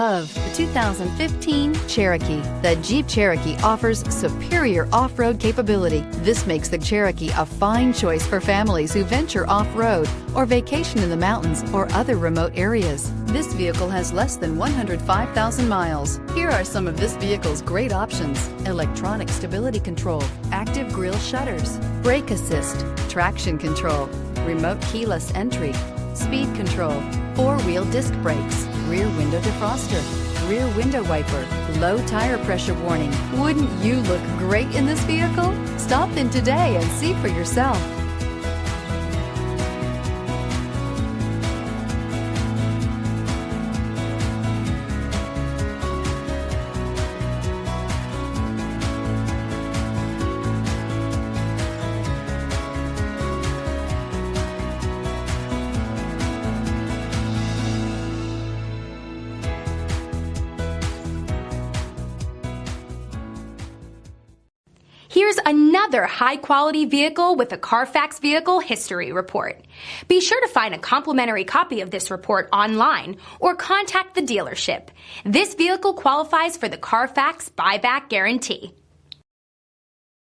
Of the 2015 Cherokee. The Jeep Cherokee offers superior off-road capability. This makes the Cherokee a fine choice for families who venture off-road or vacation in the mountains or other remote areas. This vehicle has less than 105,000 miles. Here are some of this vehicle's great options: electronic stability control, active grille shutters, brake assist, traction control, remote keyless entry, speed control, four-wheel disc brakes, rear window defroster, rear window wiper, low tire pressure warning. Wouldn't you look great in this vehicle? Stop in today and see for yourself. Here's another high-quality vehicle with a Carfax Vehicle History Report. Be sure to find a complimentary copy of this report online or contact the dealership. This vehicle qualifies for the Carfax Buyback Guarantee.